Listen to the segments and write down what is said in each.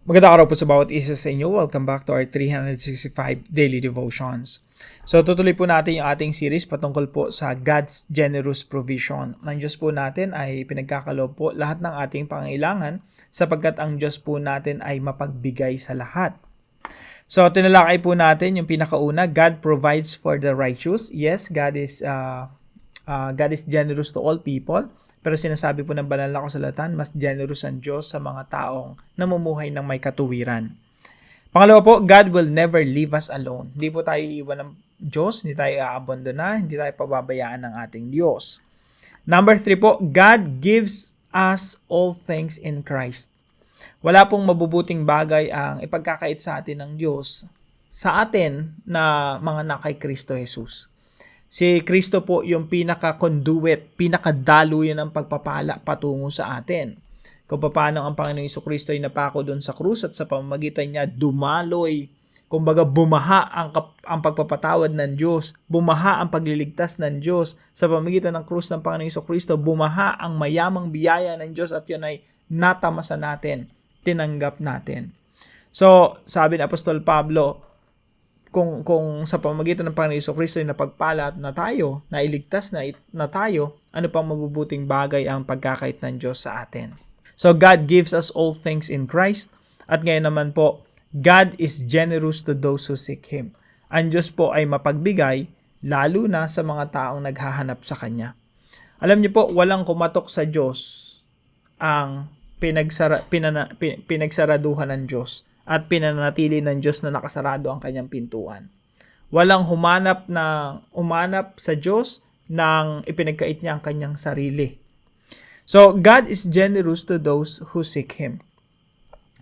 Magandang araw po sa bawat isa sa inyo. Welcome back to our 365 Daily Devotions. So tutuloy po natin yung ating series patungkol po sa God's Generous Provision. Ang Diyos po natin ay pinagkakaloob po lahat ng ating pangailangan sapagkat ang Diyos po natin ay mapagbigay sa lahat. So tinalakay po natin yung pinakauna, God provides for the righteous. Yes, God is generous to all people. Pero sinasabi po ng banal na kasulatan, mas generous ang Diyos sa mga taong namumuhay ng may katuwiran. Pangalawa po, God will never leave us alone. Hindi po tayo iiwan ng Diyos, hindi tayo aabandona, hindi tayo pababayaan ng ating Diyos. Number 3 po, God gives us all things in Christ. Wala pong mabubuting bagay ang ipagkakait sa atin ng Diyos sa atin na mga nakay Kristo Jesus. Si Kristo po yung pinaka-conduit, pinaka-daluyan ng pagpapala patungo sa atin. Kung paano ang Panginoong Kristo ay napako doon sa krus at sa pamamagitan niya dumaloy, kumbaga bumaha ang pagpapatawad ng Diyos, bumaha ang pagliligtas ng Diyos sa pamamagitan ng krus ng Panginoong Kristo, bumaha ang mayamang biyaya ng Diyos at yun ay natamasa natin, tinanggap natin. So, sabi ni Apostol Pablo, kung sa pamamagitan ng Panginoong Kristo ay napagpala na tayo, nailigtas na tayo, ano pang mabubuting bagay ang pagkakait ng Diyos sa atin. So God gives us all things in Christ, at ngayon naman po, God is generous to those who seek Him. Ang Diyos po ay mapagbigay, lalo na sa mga taong naghahanap sa Kanya. Alam niyo po, walang kumatok sa Diyos ang pinagsaraduhan ng Diyos at pinanatili ng Diyos na nakasarado ang kanyang pintuan. Walang umanap sa Diyos nang ipinagkait niya ang kanyang sarili. So, God is generous to those who seek Him.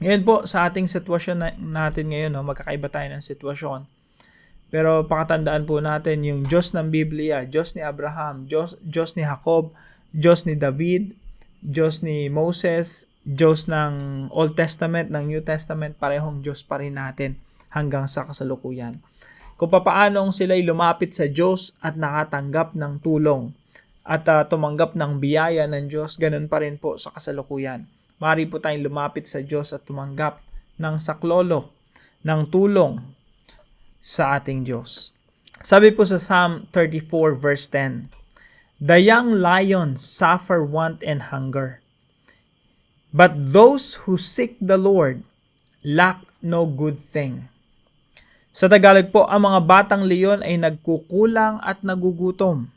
Ngayon po, sa ating sitwasyon natin ngayon, magkakaiba tayo ng sitwasyon. Pero pakatandaan po natin yung Diyos ng Biblia, Diyos ni Abraham, Diyos ni Jacob, Diyos ni David, Diyos ni Moses, Diyos ng Old Testament, ng New Testament, parehong Diyos pa rin natin hanggang sa kasalukuyan. Kung papaanong sila'y lumapit sa Diyos at nakatanggap ng tulong at tumanggap ng biyaya ng Diyos, ganun pa rin po sa kasalukuyan. Maaari po tayong lumapit sa Diyos at tumanggap ng saklolo, ng tulong sa ating Diyos. Sabi po sa Psalm 34 verse 10, "The young lions suffer want and hunger, but those who seek the Lord lack no good thing." Sa Tagalog po, ang mga batang leon ay nagkukulang at nagugutom.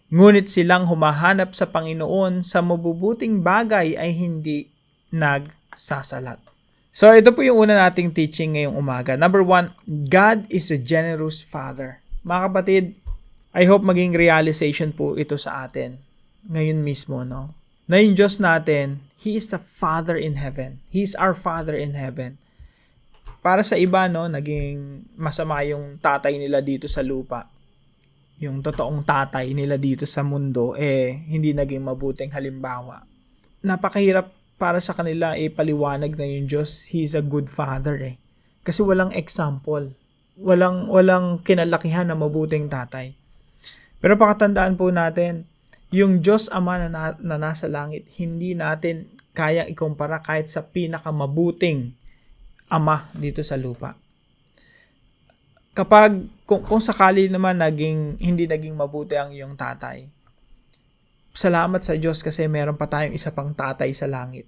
Ngunit silang humahanap sa Panginoon sa mabubuting bagay ay hindi nagsasalat. So ito po yung una nating teaching ngayong umaga. Number 1, God is a generous Father. Mga kapatid, I hope maging realization po ito sa atin ngayon mismo, no? Na yung Diyos natin, He is a Father in heaven. He is our Father in heaven. Para sa iba, no, naging masama yung tatay nila dito sa lupa. Yung totoong tatay nila dito sa mundo, hindi naging mabuting halimbawa. Napakahirap para sa kanila paliwanag na yung Diyos, He is a good Father Kasi walang example. Walang kinalakihan na mabuting tatay. Pero pakatandaan po natin, yung Diyos Ama na nasa langit, hindi natin kaya ikumpara kahit sa pinakamabuting ama dito sa lupa. Kung sakali naman hindi naging mabuti ang iyong tatay, salamat sa Diyos kasi meron pa tayong isa pang tatay sa langit.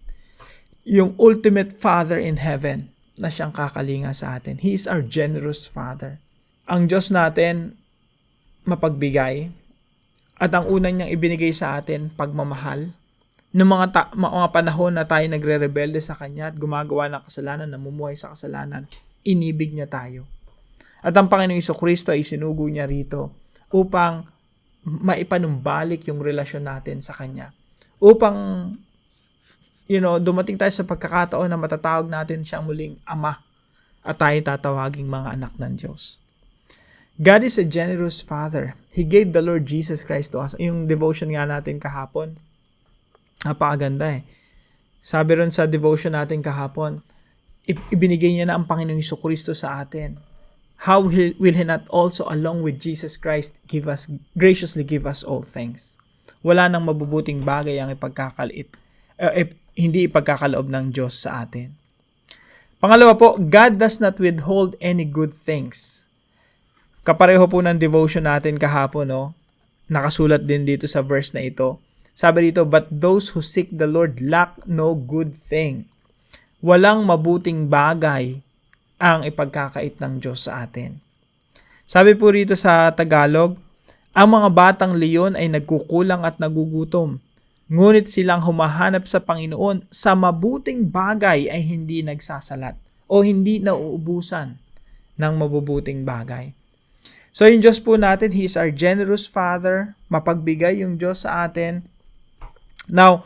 Yung ultimate Father in heaven na siyang kakalinga sa atin. He is our generous Father. Ang Diyos natin mapagbigay, at ang unang niyang ibinigay sa atin, pagmamahal. Noong mga panahon na tayo nagre-rebelde sa Kanya at gumagawa ng kasalanan, namumuhay sa kasalanan, inibig niya tayo. At ang Panginoong Kristo ay sinugo niya rito upang maipanumbalik yung relasyon natin sa Kanya. Upang, dumating tayo sa pagkakataon na matatawag natin siyang muling Ama at tayo tatawaging mga anak ng Diyos. God is a generous Father. He gave the Lord Jesus Christ to us. Yung devotion nga natin kahapon, napakaganda Sabi ron sa devotion natin kahapon, ibinigay niya na ang Panginoong Kristo sa atin. How will He not also, along with Jesus Christ, graciously give us all things? Wala nang mabubuting bagay ang hindi ipagkakaloob ng Diyos sa atin. Pangalawa po, God does not withhold any good things. Kapareho po ng devotion natin kahapon, no? Nakasulat din dito sa verse na ito. Sabi dito, but those who seek the Lord lack no good thing. Walang mabuting bagay ang ipagkakait ng Diyos sa atin. Sabi po rito sa Tagalog, ang mga batang leon ay nagkukulang at nagugutom. Ngunit silang humahanap sa Panginoon sa mabuting bagay ay hindi nagsasalat o hindi nauubusan ng mabubuting bagay. So yung Diyos po natin, He is our generous Father. Mapagbigay yung Diyos sa atin. Now,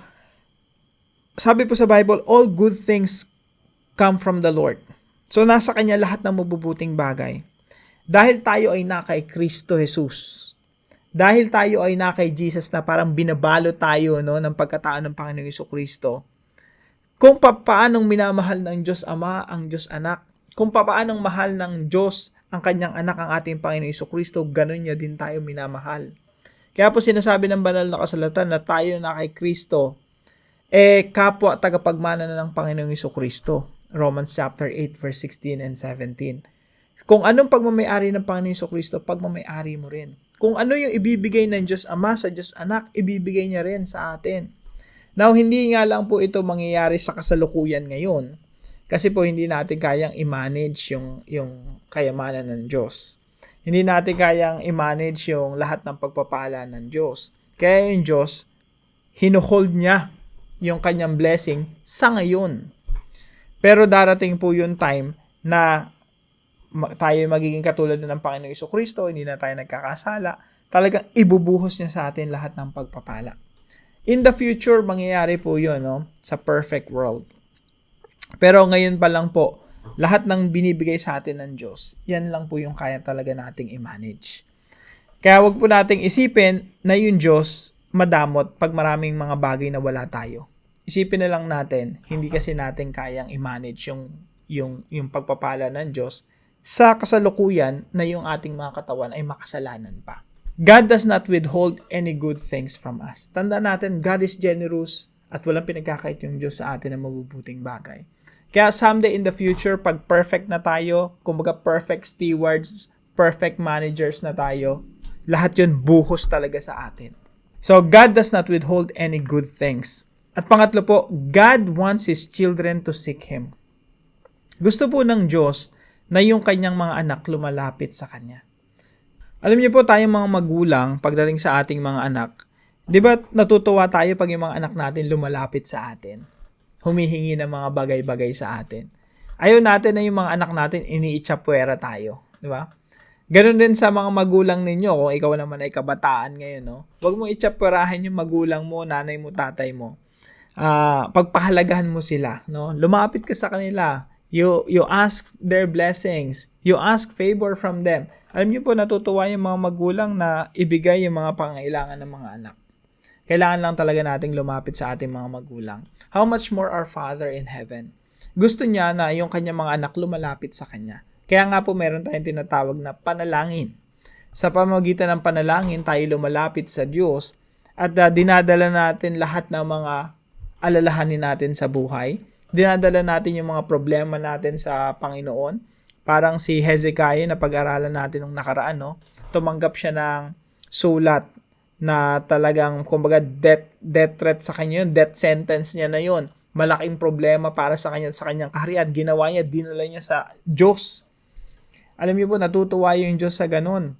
sabi po sa Bible, all good things come from the Lord. So nasa Kanya lahat ng mabubuting bagay. Dahil tayo ay na kay Kristo Jesus. Dahil tayo ay na kay Jesus na parang binabalo tayo, no, ng pagkatao ng Panginoong Jesucristo. Kung paanong minamahal ng Diyos Ama ang Diyos Anak, kung paanong mahal ng Diyos ang kanyang anak, ang ating Panginoong Jesucristo, ganun niya din tayo minamahal. Kaya po sinasabi ng banal na kasulatan na tayo na kay Kristo, kapwa tagapagmana na ng Panginoong Jesucristo. Romans chapter 8 verse 16 and 17. Kung anong pagmamayari ng Panginoong Jesucristo, pagmamayari mo rin. Kung ano yung ibibigay ng Diyos Ama sa Diyos Anak, ibibigay niya rin sa atin. Now, hindi nga lang po ito mangyayari sa kasalukuyan ngayon. Kasi po hindi natin kayang i-manage yung kayamanan ng Diyos. Hindi natin kayang i-manage yung lahat ng pagpapala ng Diyos. Kaya yung Diyos, hinuhold niya yung kanyang blessing sa ngayon. Pero darating po yung time na tayo magiging katulad ng Panginoong Jesucristo, hindi na tayo nagkakasala, talagang ibubuhos niya sa atin lahat ng pagpapala. In the future, mangyayari po yun, no? Sa perfect world. Pero ngayon pa lang po, lahat ng binibigay sa atin ng Diyos, yan lang po yung kaya talaga nating i-manage. Kaya wag po nating isipin na yung Diyos madamot pag maraming mga bagay na wala tayo. Isipin na lang natin, hindi kasi natin kayang i-manage yung pagpapala ng Diyos sa kasalukuyan na yung ating mga katawan ay makasalanan pa. God does not withhold any good things from us. Tandaan natin, God is generous at walang pinagkakait yung Diyos sa atin ng mabubuting bagay. Kaya someday in the future, pag perfect na tayo, kumbaga perfect stewards, perfect managers na tayo, lahat yun buhos talaga sa atin. So, God does not withhold any good things. At pangatlo po, God wants His children to seek Him. Gusto po ng Diyos na yung kanyang mga anak lumalapit sa Kanya. Alam niyo po, tayong mga magulang, pagdating sa ating mga anak, di ba natutuwa tayo pag yung mga anak natin lumalapit sa atin? Humihingi ng mga bagay-bagay sa atin. Ayaw natin na yung mga anak natin iniitsapwera tayo. Di ba? Ganon din sa mga magulang ninyo, kung ikaw naman ay kabataan ngayon, no? Huwag mo itsapwerahin yung magulang mo, nanay mo, tatay mo. Pagpahalagahan mo sila, no? Lumapit ka sa kanila. You ask their blessings. You ask favor from them. Alam niyo po, natutuwa yung mga magulang na ibigay yung mga pangailangan ng mga anak. Kailangan lang talaga nating lumapit sa ating mga magulang. How much more our Father in heaven? Gusto niya na yung kanyang mga anak lumalapit sa Kanya. Kaya nga po meron tayong tinatawag na panalangin. Sa pamamagitan ng panalangin, tayo lumalapit sa Diyos at dinadala natin lahat ng mga alalahanin natin sa buhay. Dinadala natin yung mga problema natin sa Panginoon. Parang si Hezekiah na pag-aralan natin nung nakaraan, no? Tumanggap siya ng sulat na talagang, kumbaga, death threat sa kanya yun, death sentence niya na yun. Malaking problema para sa kanya, sa kanyang kaharian. Ginawa niya, dinala niya sa Diyos. Alam niyo po, natutuwa yung Diyos sa ganun.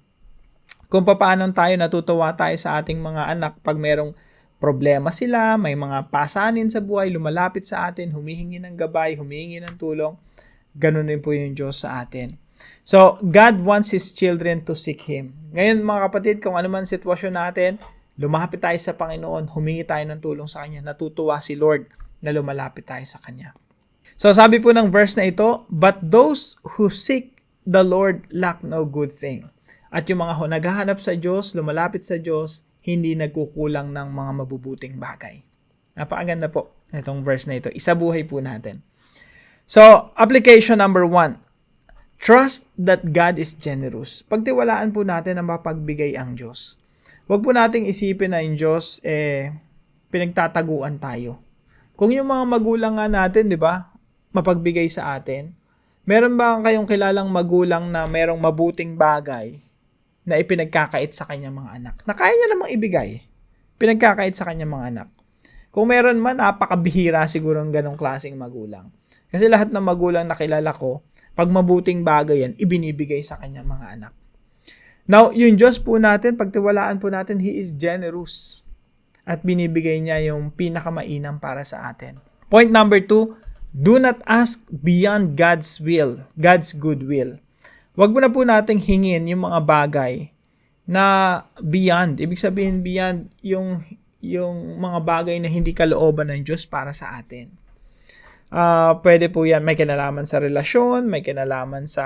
Kung paano tayo, natutuwa tayo sa ating mga anak pag merong problema sila, may mga pasanin sa buhay, lumalapit sa atin, humihingi ng gabay, humihingi ng tulong. Ganun din po yung Diyos sa atin. So, God wants His children to seek Him. Ngayon mga kapatid, kung ano man sitwasyon natin, lumapit tayo sa Panginoon, humingi tayo ng tulong sa Kanya. Natutuwa si Lord na lumalapit tayo sa Kanya. So, sabi po ng verse na ito, but those who seek the Lord lack no good thing. At yung mga naghahanap sa Diyos, lumalapit sa Diyos, hindi nagkukulang ng mga mabubuting bagay. Napakaganda po itong verse na ito. Isabuhay po natin. So, application number 1. Trust that God is generous. Pagtiwalaan po natin na mapagbigay ang Diyos. Huwag po nating isipin na yung Diyos, pinagtataguan tayo. Kung yung mga magulang nga natin, di ba, mapagbigay sa atin? Meron ba kayong kilalang magulang na merong mabuting bagay na ipinagkakait sa kanyang mga anak? Na kaya niya namang ibigay. Pinagkakait sa kanyang mga anak. Kung meron man, napakabihira siguro ng ganong klaseng magulang. Kasi lahat ng magulang na kilala ko, pag mabuting bagay yan, ibinibigay sa kanyang mga anak. Now, yung Diyos po natin, pagtiwalaan po natin, He is generous. At binibigay niya yung pinakamainam para sa atin. Point number 2, do not ask beyond God's will, God's good will. Huwag mo na po nating hingin yung mga bagay na beyond. Ibig sabihin beyond yung mga bagay na hindi kalooban ng Diyos para sa atin. Pwede po yan, may kinalaman sa relasyon, may kinalaman sa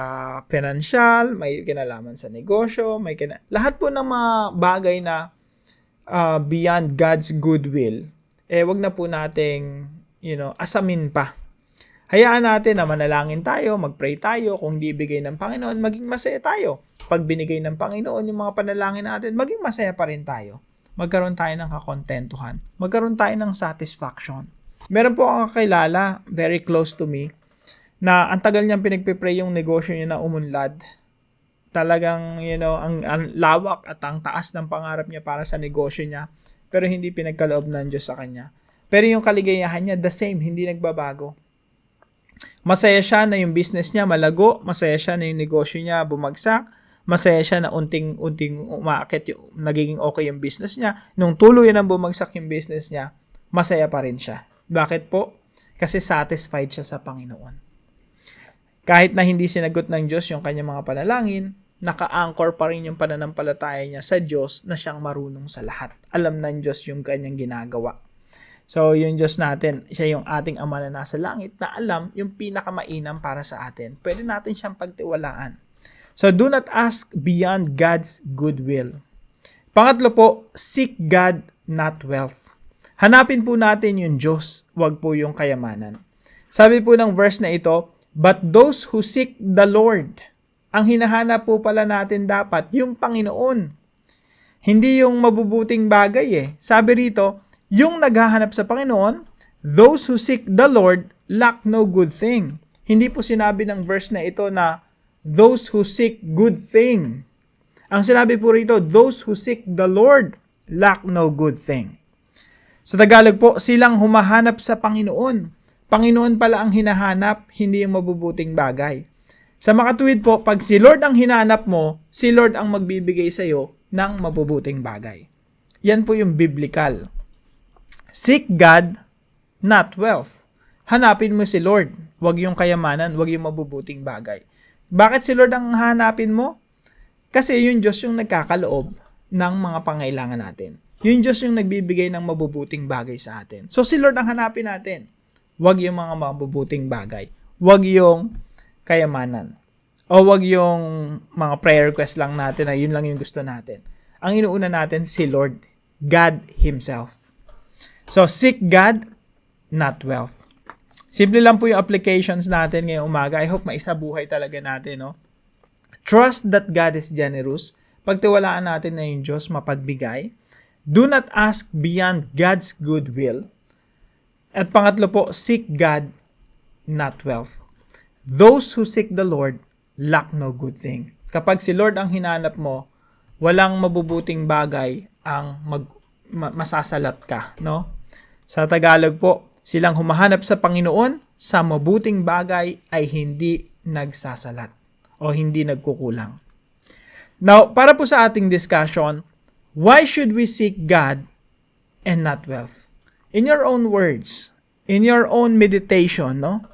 financial, may kinalaman sa negosyo, lahat po ng mga bagay na beyond God's goodwill, wag na po nating, asamin pa. Hayaan natin na manalangin tayo, mag-pray tayo, kung hindi ibigay ng Panginoon, maging masaya tayo. Pag binigay ng Panginoon yung mga panalangin natin, maging masaya pa rin tayo. Magkaroon tayo ng kakontentuhan. Magkaroon tayo ng satisfaction. Meron po akong kakilala, very close to me, na ang tagal niyang pinagpipray yung negosyo niya na umunlad. Talagang, ang lawak at ang taas ng pangarap niya para sa negosyo niya, pero hindi pinagkaloob ng Diyos sa kanya. Pero yung kaligayahan niya, the same, hindi nagbabago. Masaya siya na yung business niya malago, masaya siya na yung negosyo niya bumagsak, masaya siya na unting-unting umaakit, nagiging okay yung business niya. Nung tuluyan ang bumagsak yung business niya, masaya pa rin siya. Bakit po? Kasi satisfied siya sa Panginoon. Kahit na hindi sinagot ng Diyos yung kanyang mga panalangin, naka-anchor pa rin yung pananampalataya niya sa Diyos na siyang marunong sa lahat. Alam ng Diyos yung kanyang ginagawa. So, yung Diyos natin, siya yung ating Ama na nasa langit na alam yung pinakamainam para sa atin. Pwede natin siyang pagtiwalaan. So, do not ask beyond God's goodwill. Pangatlo po, seek God, not wealth. Hanapin po natin yung Diyos, wag po yung kayamanan. Sabi po ng verse na ito, but those who seek the Lord, ang hinahanap po pala natin dapat yung Panginoon. Hindi yung mabubuting bagay . Sabi rito, yung naghahanap sa Panginoon, those who seek the Lord lack no good thing. Hindi po sinabi ng verse na ito na those who seek good thing. Ang sinabi po rito, those who seek the Lord lack no good thing. Sa Tagalog po, silang humahanap sa Panginoon. Panginoon pala ang hinahanap, hindi yung mabubuting bagay. Sa makatuwid po, pag si Lord ang hinahanap mo, si Lord ang magbibigay sa iyo ng mabubuting bagay. Yan po yung biblical. Seek God, not wealth. Hanapin mo si Lord. Huwag yung kayamanan, huwag yung mabubuting bagay. Bakit si Lord ang hanapin mo? Kasi yung Diyos yung nagkakaloob ng mga pangailangan natin. Yung Diyos yung nagbibigay ng mabubuting bagay sa atin. So si Lord ang hanapin natin. Huwag yung mga mabubuting bagay. Huwag yung kayamanan. O huwag yung mga prayer request lang natin na yun lang yung gusto natin. Ang inuuna natin si Lord, God Himself. So, seek God, not wealth. Simple lang po yung applications natin ngayong umaga. I hope maisabuhay talaga natin, no? Trust that God is generous. Pagtiwalaan natin na yung Diyos mapagbigay. Do not ask beyond God's goodwill. At pangatlo po, seek God, not wealth. Those who seek the Lord lack no good thing. Kapag si Lord ang hinanap mo, walang mabubuting bagay ang masasalat ka, no? Sa Tagalog po, silang humahanap sa Panginoon sa mabuting bagay ay hindi nagsasalat o hindi nagkukulang. Now, para po sa ating discussion, why should we seek God and not wealth? In your own words, in your own meditation, no?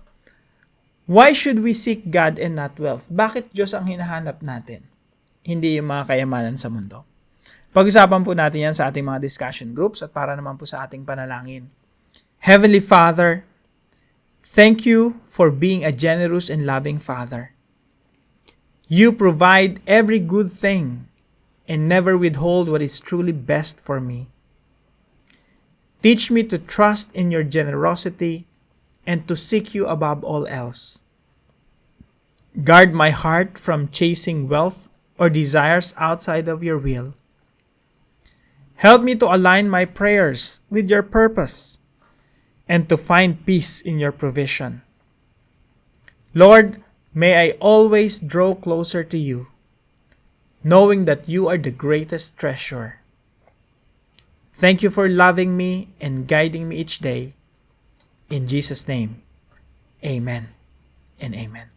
Why should we seek God and not wealth? Bakit Diyos ang hinahanap natin? Hindi yung mga kayamanan sa mundo. Pag-usapan po natin yan sa ating mga discussion groups at para naman po sa ating panalangin. Heavenly Father, thank you for being a generous and loving Father. You provide every good thing and never withhold what is truly best for me. Teach me to trust in your generosity and to seek you above all else. Guard my heart from chasing wealth or desires outside of your will. Help me to align my prayers with your purpose and to find peace in your provision. Lord, may I always draw closer to you, knowing that you are the greatest treasure. Thank you for loving me and guiding me each day. In Jesus' name, amen and amen.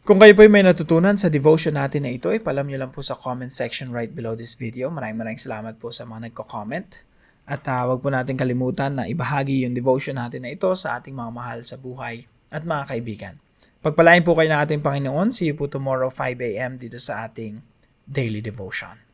Kung kayo po may natutunan sa devotion natin na ito, ipalam nyo lang po sa comment section right below this video. Maraming salamat po sa mga nagko-comment. At wag po natin kalimutan na ibahagi yung devotion natin na ito sa ating mga mahal sa buhay at mga kaibigan. Pagpalain po kayo ng ating Panginoon. See you po tomorrow 5 a.m. dito sa ating Daily Devotion.